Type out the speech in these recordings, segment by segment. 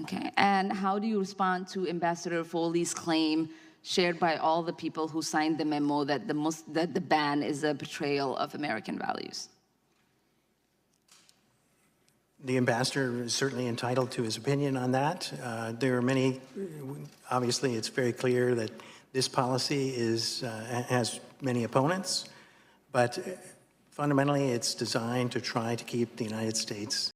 Okay, and how do you respond to Ambassador Foley's claim, shared by all the people who signed the memo, that the ban is a betrayal of American values? The ambassador is certainly entitled to his opinion on that. There are many, obviously it's very clear that this policy has many opponents, but fundamentally it's designed to try to keep the United States.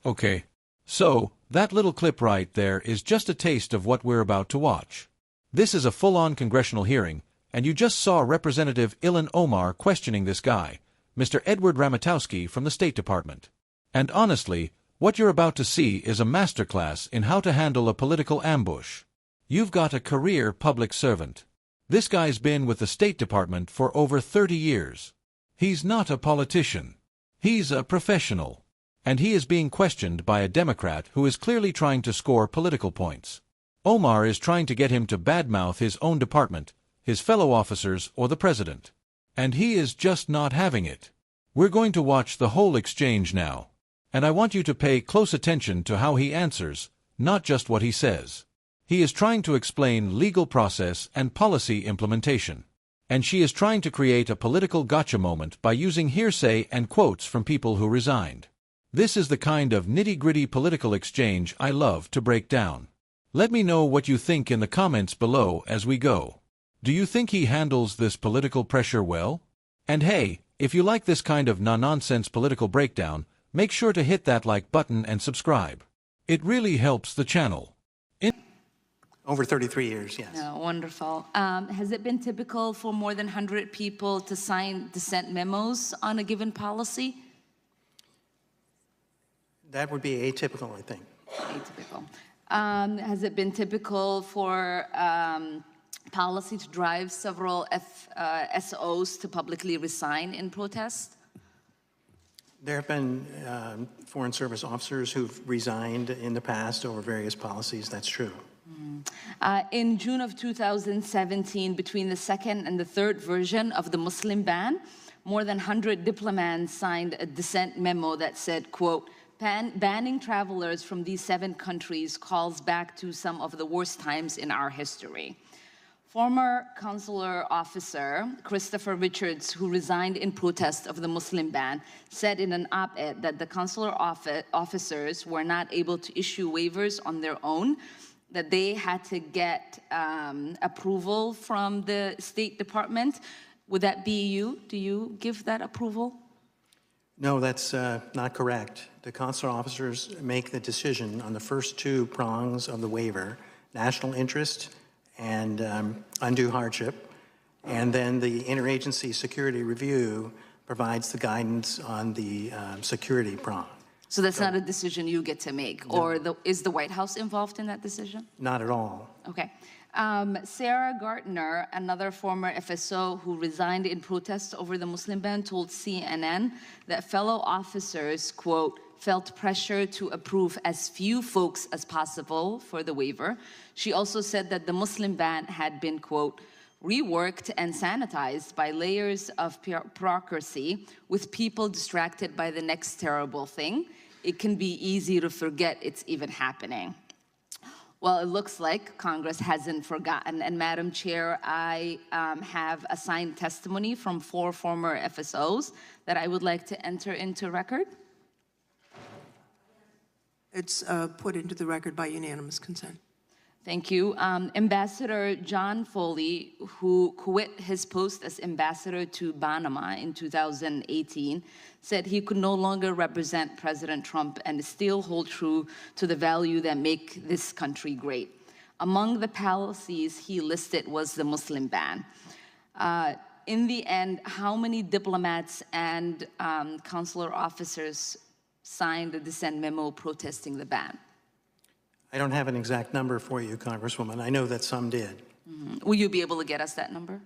Okay, so that little clip right there is just a taste of what we're about to watch. This is a full-on congressional hearing, and you just saw Representative Ilhan Omar questioning this guy, Mr. Edward Ramatowski from the State Department. And honestly, what you're about to see is a masterclass in how to handle a political ambush. You've got a career public servant. This guy's been with the State Department for over 30 years. He's not a politician. He's a professional. And he is being questioned by a Democrat who is clearly trying to score political points. Omar is trying to get him to badmouth his own department, his fellow officers, or the president. And he is just not having it. We're going to watch the whole exchange now. And I want you to pay close attention to how he answers, not just what he says. He is trying to explain legal process and policy implementation. And she is trying to create a political gotcha moment by using hearsay and quotes from people who resigned. This is the kind of nitty-gritty political exchange I love to break down. Let me know what you think in the comments below as we go. Do you think he handles this political pressure well? And hey, if you like this kind of no-nonsense political breakdown, make sure to hit that like button and subscribe. It really helps the channel. Over 33 years, yes. Oh, wonderful. Has it been typical for more than 100 people to sign dissent memos on a given policy? That would be atypical, I think. Atypical. Has it been typical for policy to drive several SOs to publicly resign in protest? There have been Foreign Service officers who've resigned in the past over various policies. That's true. In June of 2017, between the second and the third version of the Muslim ban, more than 100 diplomats signed a dissent memo that said, quote, banning travelers from these 7 countries calls back to some of the worst times in our history. Former consular officer Christopher Richards, who resigned in protest of the Muslim ban, said in an op-ed that the consular officers were not able to issue waivers on their own, that they had to get approval from the State Department. Would that be you? Do you give that approval? No, that's not correct. The consular officers make the decision on the first 2 prongs of the waiver, national interest and undue hardship, and then the interagency security review provides the guidance on the security prong. So that's not a decision you get to make, no. Or is the White House involved in that decision? Not at all. Okay. Sarah Gartner, another former FSO who resigned in protest over the Muslim ban, told CNN that fellow officers, quote, felt pressure to approve as few folks as possible for the waiver. She also said that the Muslim ban had been, quote, reworked and sanitized by layers of bureaucracy with people distracted by the next terrible thing. It can be easy to forget it's even happening. Well, it looks like Congress hasn't forgotten. And Madam Chair, I have a signed testimony from 4 former FSOs that I would like to enter into record. It's put into the record by unanimous consent. Thank you. Ambassador John Foley, who quit his post as ambassador to Panama in 2018, said he could no longer represent President Trump and still hold true to the value that make this country great. Among the policies he listed was the Muslim ban. In the end, how many diplomats and consular officers signed the dissent memo protesting the ban? I don't have an exact number for you, Congresswoman. I know that some did. Mm-hmm. Will you be able to get us that number?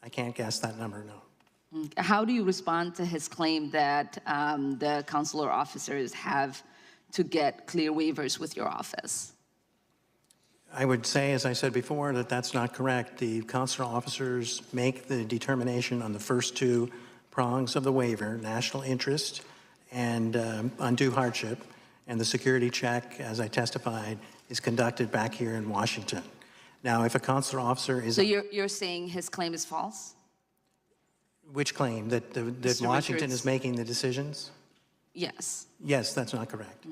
I can't guess that number, no. How do you respond to his claim that the consular officers have to get clear waivers with your office? I would say, as I said before, that that's not correct. The consular officers make the determination on the first 2 prongs of the waiver, national interest and undue hardship, and the security check, as I testified, is conducted back here in Washington. Now, if a consular officer is... So you're saying his claim is false? Which claim? That Washington is making the decisions? Yes. Yes, that's not correct.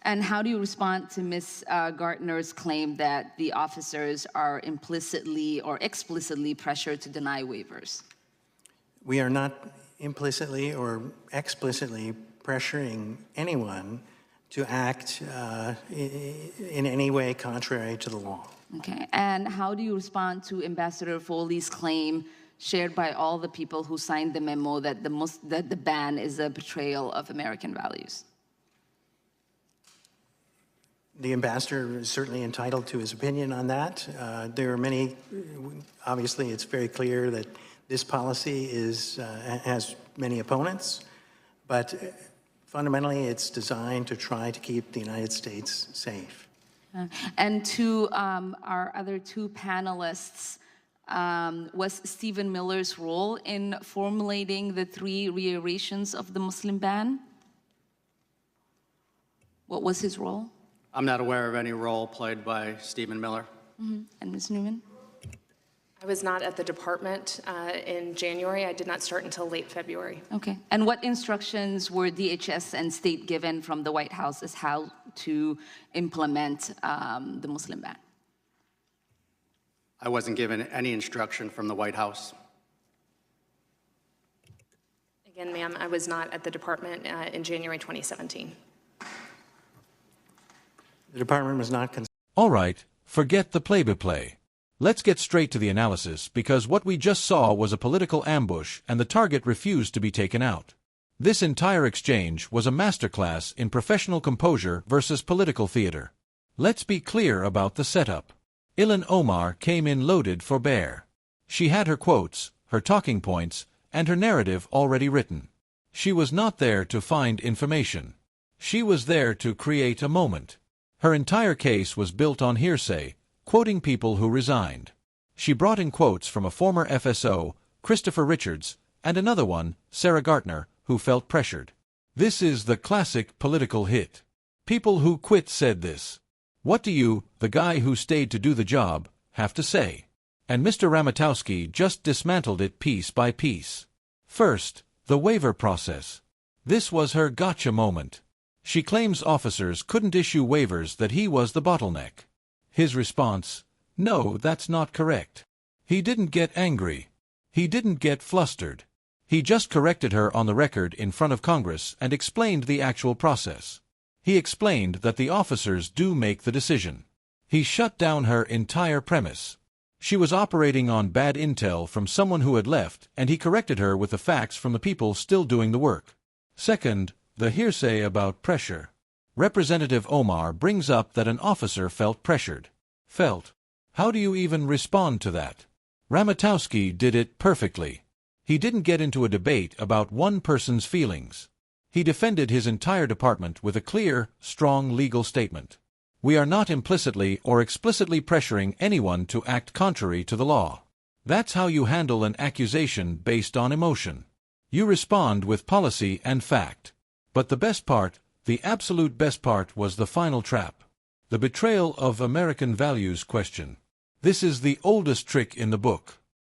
And how do you respond to Ms. Gartner's claim that the officers are implicitly or explicitly pressured to deny waivers? We are not implicitly or explicitly pressuring anyone to act in any way contrary to the law. Okay. And how do you respond to Ambassador Foley's claim, shared by all the people who signed the memo, that the ban is a betrayal of American values? The ambassador is certainly entitled to his opinion on that. There are many, obviously it's very clear that this policy has many opponents, but fundamentally it's designed to try to keep the United States safe. And to our other two panelists, was Stephen Miller's role in formulating the 3 reiterations of the Muslim ban? What was his role? I'm not aware of any role played by Stephen Miller. And Ms. Newman? I was not at the department in January. I did not start until late February. Okay. And what instructions were DHS and state given from the White House as how to implement the Muslim ban? I wasn't given any instruction from the White House. Again, ma'am, I was not at the department in January 2017. The department was not All right, forget the play-by-play. Let's get straight to the analysis, because what we just saw was a political ambush and the target refused to be taken out. This entire exchange was a masterclass in professional composure versus political theater. Let's be clear about the setup. Ilhan Omar came in loaded for bear. She had her quotes, her talking points, and her narrative already written. She was not there to find information. She was there to create a moment. Her entire case was built on hearsay, quoting people who resigned. She brought in quotes from a former FSO, Christopher Richards, and another one, Sarah Gartner, who felt pressured. This is the classic political hit. People who quit said this. What do you, the guy who stayed to do the job, have to say? And Mr. Ramatowski just dismantled it piece by piece. First, the waiver process. This was her gotcha moment. She claims officers couldn't issue waivers, that he was the bottleneck. His response, no, that's not correct. He didn't get angry. He didn't get flustered. He just corrected her on the record in front of Congress and explained the actual process. He explained that the officers do make the decision. He shut down her entire premise. She was operating on bad intel from someone who had left, and he corrected her with the facts from the people still doing the work. Second, the hearsay about pressure. Representative Omar brings up that an officer felt pressured. Felt. How do you even respond to that? Ramatowski did it perfectly. He didn't get into a debate about one person's feelings. He defended his entire department with a clear, strong legal statement. We are not implicitly or explicitly pressuring anyone to act contrary to the law. That's how you handle an accusation based on emotion. You respond with policy and fact. But the best part, the absolute best part, was the final trap. The betrayal of American values question. This is the oldest trick in the book.